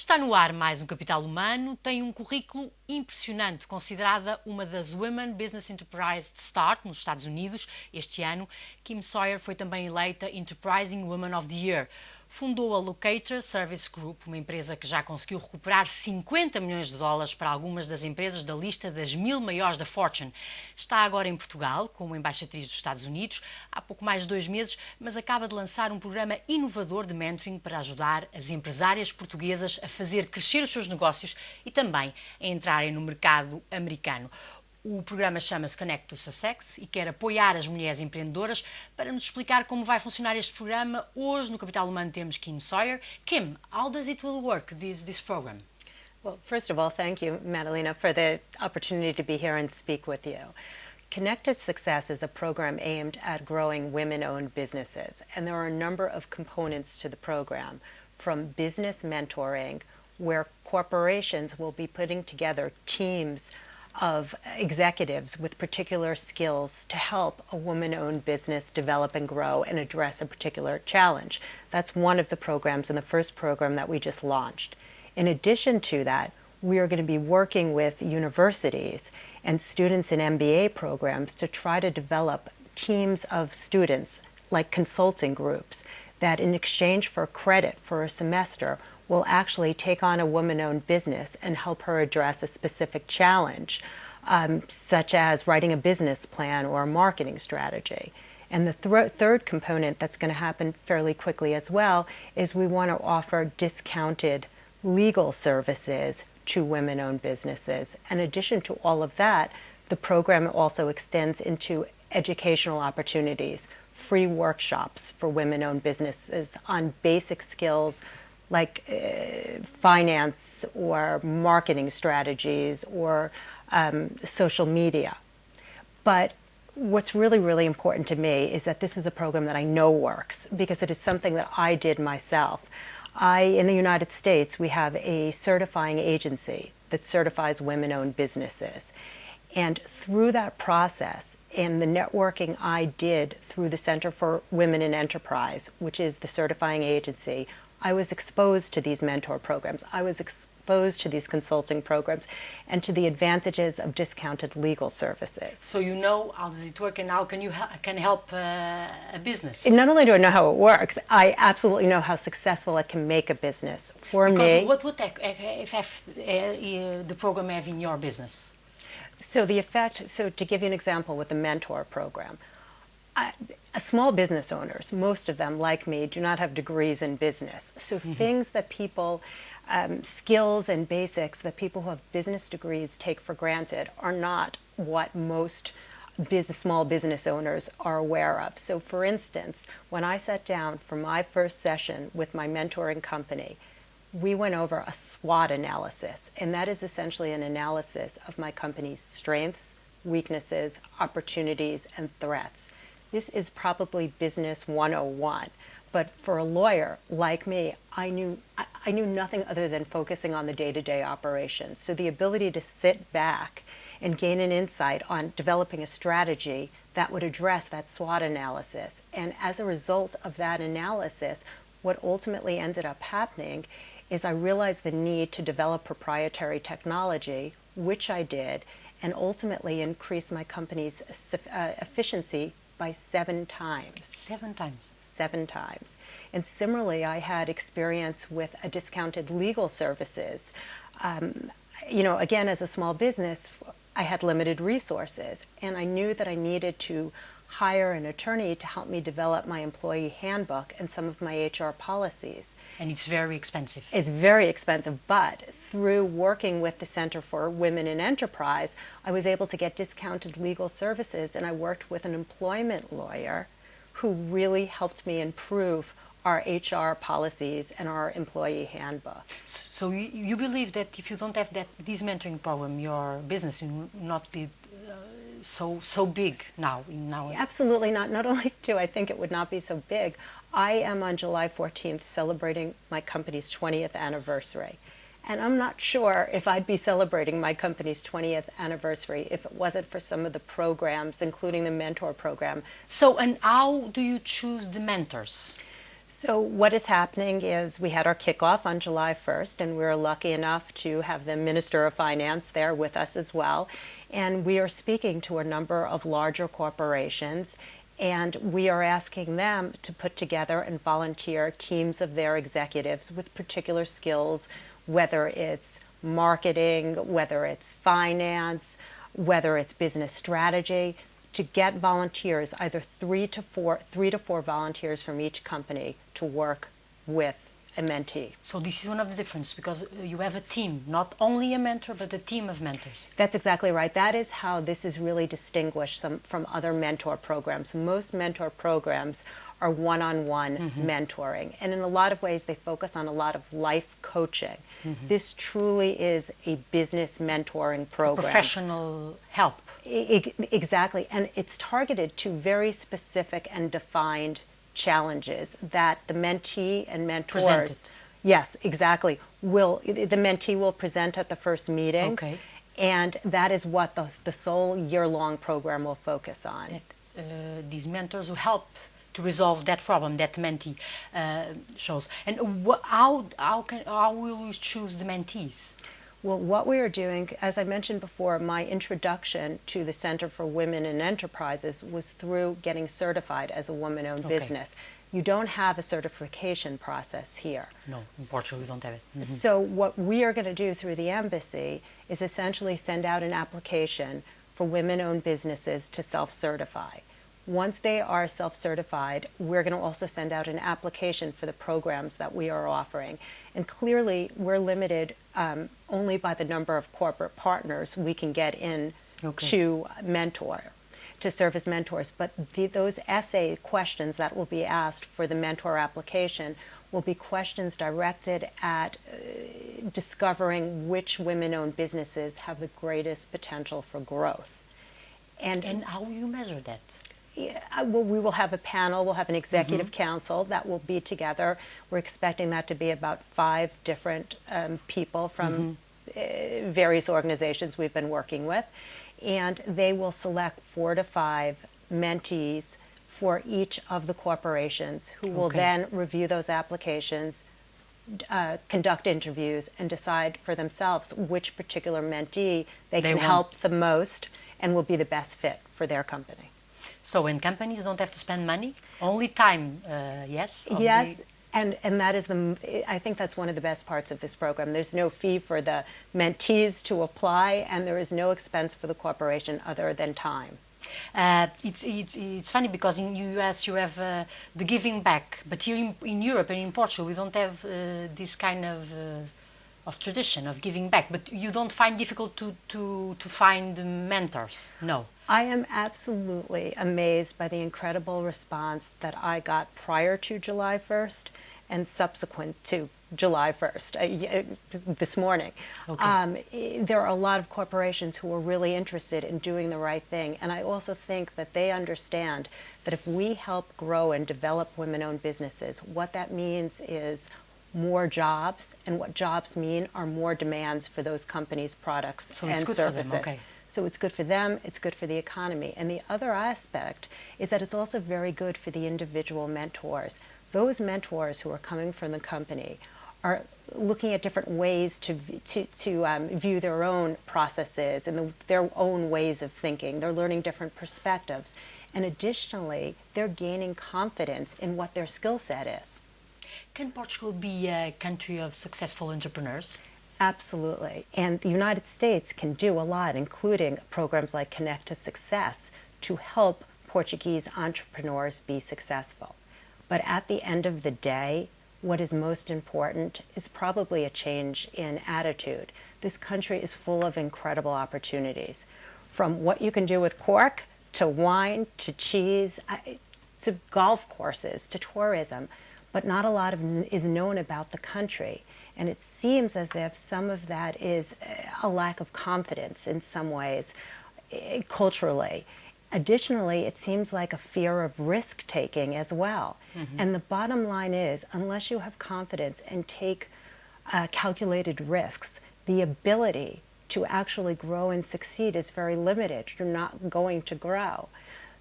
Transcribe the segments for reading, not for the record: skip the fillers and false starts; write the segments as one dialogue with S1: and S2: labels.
S1: Está no ar mais um Capital Humano, tem um currículo impressionante, considerada uma das Women Business Enterprise Start nos Estados Unidos. Este ano, Kim Sawyer foi também eleita Enterprising Woman of the Year. Fundou a Locator Service Group, uma empresa que já conseguiu recuperar 50 milhões de dólares para algumas das empresas da lista das 1000 maiores da Fortune. Está agora em Portugal, como embaixatriz dos Estados Unidos, há pouco mais de 2 meses, mas acaba de lançar um programa inovador de mentoring para ajudar as empresárias portuguesas a fazer crescer os seus negócios e também a entrarem no mercado americano. O programa chama-se Connect to Success e quer apoiar as mulheres empreendedoras. Para nos explicar como vai funcionar este programa, hoje no Capital Humano temos Kim Sawyer. Kim, how does it will work, this program?
S2: Well, first of all, thank you, Madalena, for the opportunity to be here and speak with you. Connect to Success is a program aimed at growing women-owned businesses, and there are a number of components to the program, from business mentoring, where corporations will be putting together teams of executives with particular skills to help a woman-owned business develop and grow and address a particular challenge. That's one of the programs in the first program that we just launched. In addition to that, we are going to be working with universities and students in MBA programs to try to develop teams of students, like consulting groups, that in exchange for credit for a semester will actually take on a woman-owned business and help her address a specific challenge, such as writing a business plan or a marketing strategy. And the third component that's going to happen fairly quickly as well is we want to offer discounted legal services to women-owned businesses. In addition to all of that, the program also extends into educational opportunities, free workshops for women-owned businesses on basic skills like finance or marketing strategies or social media. But what's really, really important to me is that this is a program that I know works because it is something that I did myself. In the United States, we have a certifying agency that certifies women-owned businesses. And through that process and the networking I did through the Center for Women in Enterprise, which is the certifying agency, I was exposed to these mentor programs. I was exposed to these consulting programs and to the advantages of discounted legal services.
S1: So you know how does it work and how can you can help a business?
S2: And not only do I know how it works, I absolutely know how successful it can make a business. For
S1: Because
S2: me,
S1: what would the program have in your business?
S2: so to give you an example with the mentor program, small business owners, most of them, like me, do not have degrees in business. So things that people, skills and basics that people who have business degrees take for granted are not what most small business owners are aware of. So for instance, when I sat down for my first session with my mentoring company, we went over a SWOT analysis, and that is essentially an analysis of my company's strengths, weaknesses, opportunities, and threats. This is probably business 101, but for a lawyer like me, I knew nothing other than focusing on the day-to-day operations. So the ability to sit back and gain an insight on developing a strategy that would address that SWOT analysis. And as a result of that analysis, what ultimately ended up happening is I realized the need to develop proprietary technology, which I did, and ultimately increase my company's efficiency by 7 times.
S1: 7 times.
S2: 7 times. And similarly, I had experience with a discounted legal services. Again, as a small business, I had limited resources, and I knew that I needed to hire an attorney to help me develop my employee handbook and some of my HR policies.
S1: And it's very expensive.
S2: It's very expensive, but through working with the Center for Women in Enterprise, I was able to get discounted legal services, and I worked with an employment lawyer who really helped me improve our HR policies and our employee handbook.
S1: So you believe that if you don't have this mentoring program, your business will not be so big now?
S2: Absolutely not. Not only do I think it would not be so big, I am on July 14th celebrating my company's 20th anniversary. And I'm not sure if I'd be celebrating my company's 20th anniversary if it wasn't for some of the programs, including the mentor program.
S1: So, and how do you choose the mentors?
S2: So what is happening is we had our kickoff on July 1st, and we were lucky enough to have the Minister of Finance there with us as well. And we are speaking to a number of larger corporations, and we are asking them to put together and volunteer teams of their executives with particular skills, whether it's marketing, whether it's finance, whether it's business strategy, to get volunteers, either three to four volunteers from each company to work with a mentee.
S1: So this is one of the differences, because you have a team, not only a mentor, but a team of mentors.
S2: That's exactly right. That is how this is really distinguished from other mentor programs. Most mentor programs are one-on-one mentoring, and in a lot of ways they focus on a lot of life coaching. This truly is a business mentoring program.
S1: Professional help.
S2: Exactly, and it's targeted to very specific and defined challenges that the mentee and mentors
S1: Presented.
S2: Yes, exactly. The mentee will present at the first meeting,
S1: Okay.
S2: and that is what the sole year-long program will focus on.
S1: These mentors will help to resolve that problem that the mentee shows. And how will you choose the mentees?
S2: Well, what we are doing, as I mentioned before, my introduction to the Center for Women in Enterprises was through getting certified as a woman-owned business. You don't have a certification process here.
S1: No, in Portugal we don't have it.
S2: So what we are going to do through the embassy is essentially send out an application for women-owned businesses to self-certify. Once they are self-certified, we're going to also send out an application for the programs that we are offering. And clearly, we're limited only by the number of corporate partners we can get in to mentor, to serve as mentors. But those essay questions that will be asked for the mentor application will be questions directed at discovering which women-owned businesses have the greatest potential for growth.
S1: And how will you measure that?
S2: Well, we will have a panel, we'll have an executive council that will be together. We're expecting that to be about 5 different people from various organizations we've been working with. And they will select 4 to 5 mentees for each of the corporations who will then review those applications, conduct interviews, and decide for themselves which particular mentee they can help the most and will be the best fit for their company.
S1: So when companies don't have to spend money, only time, yes?
S2: Yes, and that is I think that's one of the best parts of this program. There's no fee for the mentees to apply, and there is no expense for the corporation other than time.
S1: It's funny because in US you have the giving back, but here in Europe and in Portugal we don't have this kind of tradition of giving back. But you don't find difficult to find mentors? No.
S2: I am absolutely amazed by the incredible response that I got prior to July 1st and subsequent to July 1st, this morning. There are a lot of corporations who are really interested in doing the right thing, and I also think that they understand that if we help grow and develop women-owned businesses, what that means is more jobs, and what jobs mean are more demands for those companies' products and services. So it's good for them, it's good for the economy. And the other aspect is that it's also very good for the individual mentors. Those mentors who are coming from the company are looking at different ways to view their own processes and their own ways of thinking. They're learning different perspectives. And additionally, they're gaining confidence in what their skill set is.
S1: Can Portugal be a country of successful entrepreneurs?
S2: Absolutely. And the United States can do a lot, including programs like Connect to Success, to help Portuguese entrepreneurs be successful. But at the end of the day, what is most important is probably a change in attitude. This country is full of incredible opportunities, from what you can do with cork, to wine, to cheese, to golf courses, to tourism. But not a lot is known about the country. And it seems as if some of that is a lack of confidence in some ways, culturally. Additionally, it seems like a fear of risk-taking as well. And the bottom line is, unless you have confidence and take calculated risks, the ability to actually grow and succeed is very limited. You're not going to grow.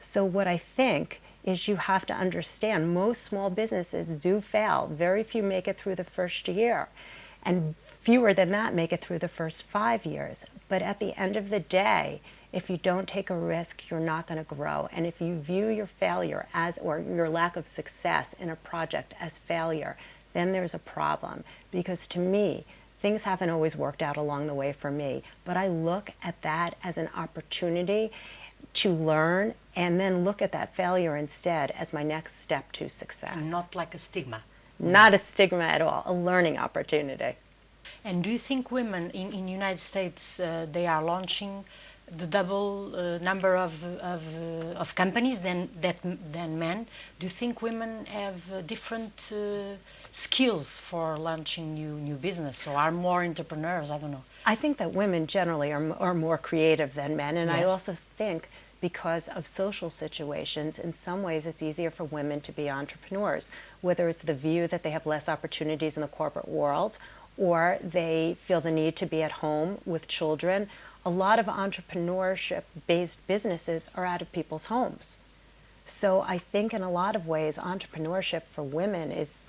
S2: So what I think is you have to understand most small businesses do fail. Very few make it through the first year, and fewer than that make it through the first 5 years. But at the end of the day, if you don't take a risk, you're not going to grow. And if you view your failure as, or your lack of success in a project as failure, then there's a problem. Because to me, things haven't always worked out along the way for me, but I look at that as an opportunity to learn, and then look at that failure instead as my next step to success.
S1: Not like a stigma.
S2: Not a stigma at all, a learning opportunity.
S1: And do you think women in the United States, they are launching the double number of companies than men? Do you think women have different skills for launching new business, or are more entrepreneurs? I don't know.
S2: I think that women generally are more creative than men, and
S1: Yes.
S2: I also think because of social situations, in some ways it's easier for women to be entrepreneurs, whether it's the view that they have less opportunities in the corporate world, or they feel the need to be at home with children. A lot of entrepreneurship-based businesses are out of people's homes. So I think in a lot of ways, entrepreneurship for women is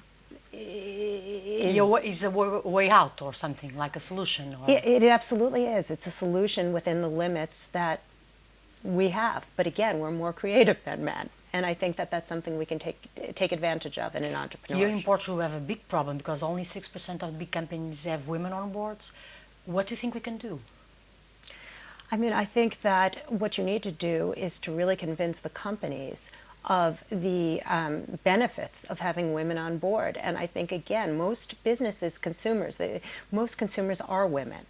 S1: a way out, or something like a solution? Or...
S2: It absolutely is. It's a solution within the limits that we have. But again, we're more creative than men. And I think that that's something we can take advantage of in an entrepreneur.
S1: Here in Portugal, we have a big problem because only 6% of the big companies have women on boards. What do you think we can do?
S2: I mean, I think that what you need to do is to really convince the companies of the benefits of having women on board. And I think, again, most businesses, most consumers are women.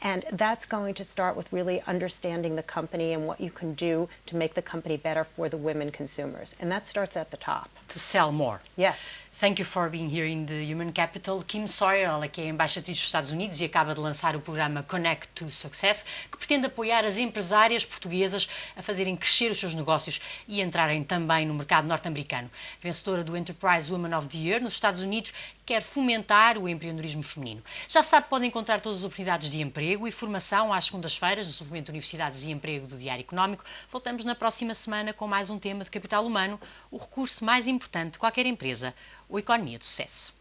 S2: And that's going to start with really understanding the company and what you can do to make the company better for the women consumers. And that starts at the top.
S1: To sell more.
S2: Yes.
S1: Thank you for being here in the Human Capital. Kim Sawyer, ela que é embaixatriz dos Estados Unidos e acaba de lançar o programa Connect to Success, que pretende apoiar as empresárias portuguesas a fazerem crescer os seus negócios e entrarem também no mercado norte-americano. Vencedora do Enterprise Woman of the Year nos Estados Unidos, quer fomentar o empreendedorismo feminino. Já sabe, pode encontrar todas as oportunidades de emprego e formação às segundas-feiras no suplemento Universidades e Emprego do Diário Económico. Voltamos na próxima semana com mais um tema de capital humano, o recurso mais importante de qualquer empresa, ou economia de sucesso.